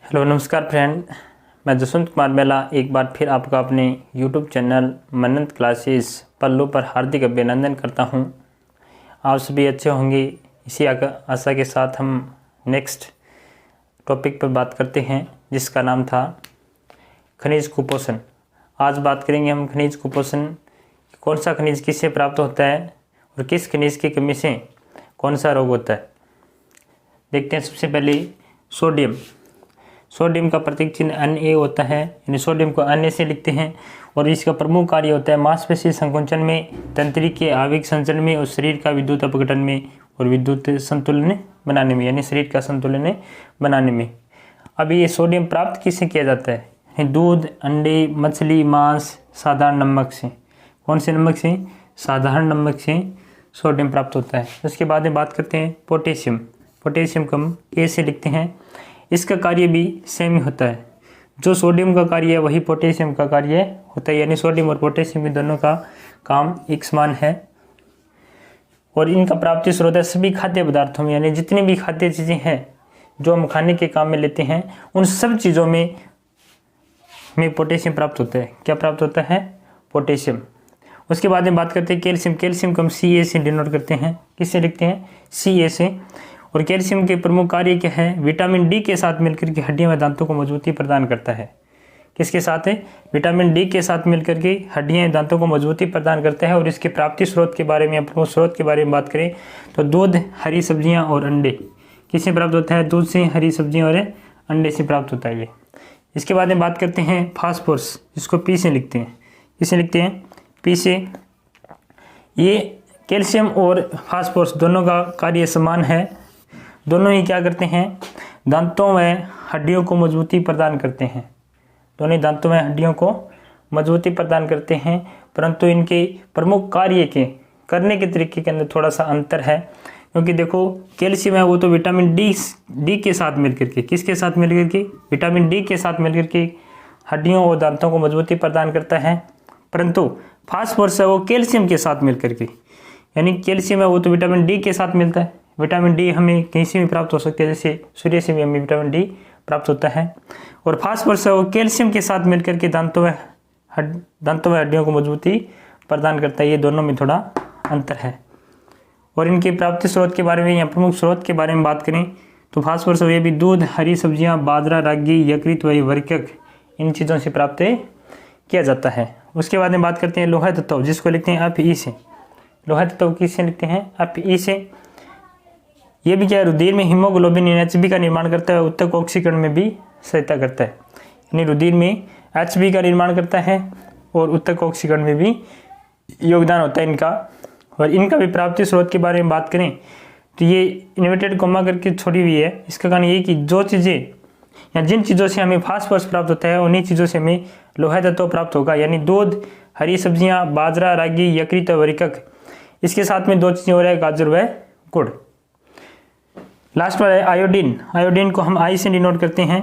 Hello नमस्कार friend, मैं जसवंत कुमार मेला एक बार फिर आपका अपने यूट्यूब चैनल मन्नत क्लासेस पल्लू पर हार्दिक अभिनंदन करता हूं। आप सभी अच्छे होंगे, इसी आशा के साथ हम नेक्स्ट टॉपिक पर बात करते हैं, जिसका नाम था खनिज कुपोषण। आज बात करेंगे हम खनिज कुपोषण, कौन सा खनिज किससे प्राप्त होता है और किस खनिज की कमी से कौन सा रोग होता है। देखते हैं। सबसे पहले सोडियम का प्रतीक चिन्ह Na होता है, यानी सोडियम को Na से लिखते हैं और इसका प्रमुख कार्य होता है मांसपेशी संकुचन में, तंत्रिका के आवयव संचरण में और शरीर का विद्युत अपघटन में और विद्युत संतुलन बनाने में, यानी शरीर का संतुलन बनाने में। अब ये सोडियम प्राप्त किससे किया जाता है? दूध, अंडे, मछली, मांस, साधारण नमक से। कौन से नमक से? साधारण नमक से सोडियम प्राप्त होता है। उसके बाद में बात करते हैं पोटेशियम को हम K से लिखते हैं। इसका कार्य भी सेम ही होता है, जो सोडियम का कार्य है वही पोटेशियम का कार्य होता है, यानी सोडियम और पोटेशियम भी दोनों का काम एक समान है। और इनका प्राप्ति स्रोत है सभी खाद्य पदार्थों में, यानी जितनी भी खाद्य चीज़ें हैं जो हम खाने के काम में लेते हैं, उन सब चीज़ों में पोटेशियम प्राप्त होता है। क्या प्राप्त होता है? पोटेशियम। उसके बाद में बात करते हैं कैल्शियम को हम Ca से डिनोट करते हैं। किससे लिखते हैं? Ca से। और कैल्शियम के प्रमुख कार्य क्या है? विटामिन डी के साथ मिलकर के हड्डियों व दांतों को मजबूती प्रदान करता है। किसके साथ है? विटामिन डी के साथ मिलकर के हड्डियों व दांतों को मजबूती प्रदान करता है। और इसके प्राप्ति स्रोत के बारे में, प्रमुख स्रोत के बारे में बात करें तो दूध, हरी सब्जियां और अंडे। किससे प्राप्त होता है? दूध से, हरी सब्जियां और अंडे से प्राप्त होता है ये। इसके बाद में बात करते हैं फास्फोरस, जिसको पी से लिखते हैं। किससे लिखते हैं? पी से। ये कैल्शियम और फास्फोरस दोनों का कार्य समान है। दोनों ही क्या करते हैं? दांतों व हड्डियों को मजबूती प्रदान करते हैं। दोनों ही दांतों व हड्डियों को मजबूती प्रदान करते हैं, परंतु इनके प्रमुख कार्य के करने के तरीके के अंदर थोड़ा सा अंतर है। क्योंकि देखो, कैल्शियम है वो तो विटामिन डी के साथ मिलकर के, किसके साथ मिलकर के? विटामिन डी के साथ मिलकर के हड्डियों और दांतों को मजबूती प्रदान करता है। परंतु फास्फोरस है वो कैल्शियम के साथ मिलकर के, यानी कैल्शियम है वो तो विटामिन डी के साथ मिलता है। विटामिन डी हमें कहीं से भी प्राप्त हो सकता है, जैसे सूर्य से भी हमें विटामिन डी प्राप्त होता है। और फास्फोरस है वो कैल्शियम के साथ मिलकर के दांतों व हड्डियों को मजबूती प्रदान करता है। ये दोनों में थोड़ा अंतर है। और इनके प्राप्ति स्रोत के बारे में या प्रमुख स्रोत के बारे में बात करें तो फास्फोरस ये भी दूध, हरी सब्जियां, बाजरा, रागी, यकृत व वर्कक, इन चीज़ों से प्राप्त किया जाता है। उसके बाद में बात करते हैं लोहा तत्व, जिसको लिखते हैं Fe से। लोहा तत्व किससे लिखते हैं? Fe से। ये भी क्या है? रुधिर में हीमोग्लोबिन Hb का निर्माण करता है, उत्तक ऑक्सीकरण में भी सहायता करता है। यानी रुधिर में Hb का निर्माण करता है और उत्तक ऑक्सीकरण में भी योगदान होता है इनका। और इनका भी प्राप्ति स्रोत के बारे में बात करें तो ये इन्वर्टेड कोमा करके छोड़ी हुई है। इसका कारण ये कि जो चीज़ें या जिन चीज़ों से हमें फास्फोरस प्राप्त होता है उन्हीं चीज़ों से हमें लोहा तत्व प्राप्त होगा, यानी दूध, हरी सब्जियाँ, बाजरा, रागी, यकृत और वर्कक। इसके साथ में दो चीज़ें हो रहा है, गाजर व गुड़। लास्ट वाला है आयोडीन को हम I से डिनोट करते हैं।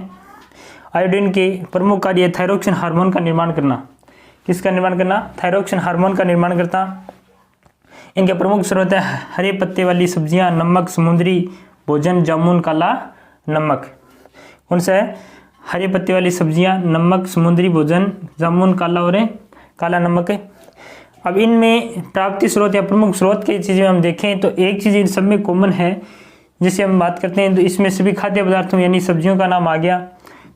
आयोडीन के प्रमुख कार्य थायरोक्सिन हार्मोन का निर्माण करना। किसका निर्माण करना? थायरोक्सिन हार्मोन का निर्माण करता। इनके प्रमुख स्रोत है हरे पत्ते वाली सब्जियां, नमक, समुद्री भोजन, जामुन, काला नमक। कौन सा है? हरे पत्ते वाली सब्जियां, नमक, समुद्री भोजन, जामुन, काला और काला नमक है। अब इनमें प्राप्ति स्रोत या प्रमुख स्रोत की चीज़ें हम देखें तो एक चीज़ इन सब में कॉमन है, जिसे हम बात करते हैं तो इसमें सभी खाद्य पदार्थों यानी सब्जियों का नाम आ गया।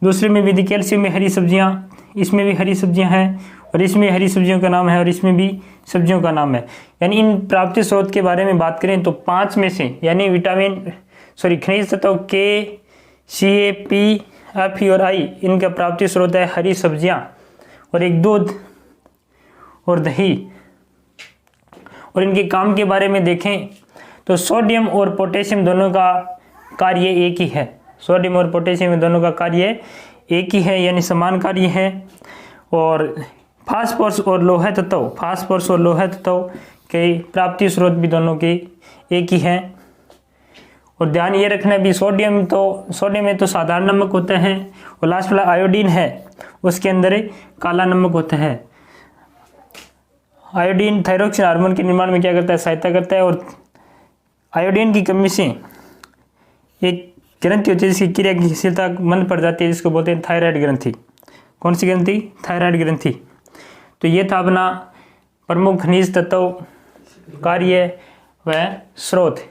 दूसरे में भी कैल्शियम में हरी सब्जियां, इसमें भी हरी सब्जियां हैं और इसमें हरी सब्जियों का नाम है और इसमें भी सब्जियों का नाम है। यानी इन प्राप्ति स्रोत के बारे में बात करें तो 5 में से, यानी खनिज तत्व K, Ca, P, Fe और I, इनका प्राप्ति स्रोत है हरी सब्जियां और एक दूध और दही। और इनके काम के बारे में देखें तो सोडियम और पोटेशियम दोनों का कार्य एक ही है। सोडियम और पोटेशियम दोनों का कार्य एक ही है, यानी समान कार्य है। और फास्फोरस और लोहा तत्व के प्राप्ति स्रोत भी दोनों के एक ही है। और ध्यान ये रखना भी सोडियम में तो साधारण नमक होता है और लास्ट वाला आयोडीन है उसके अंदर काला नमक होता है। आयोडीन थायरोक्सिन हार्मोन के निर्माण में क्या करता है? सहायता करता है। और आयोडीन की कमी से एक ग्रंथि होती है जिसकी क्रिया की गतिशीलता मंद पड़ जाती है, जिसको बोलते हैं थायराइड ग्रंथि। कौन सी ग्रंथि? थायराइड ग्रंथि। तो ये था अपना प्रमुख खनिज तत्व, कार्य व स्रोत।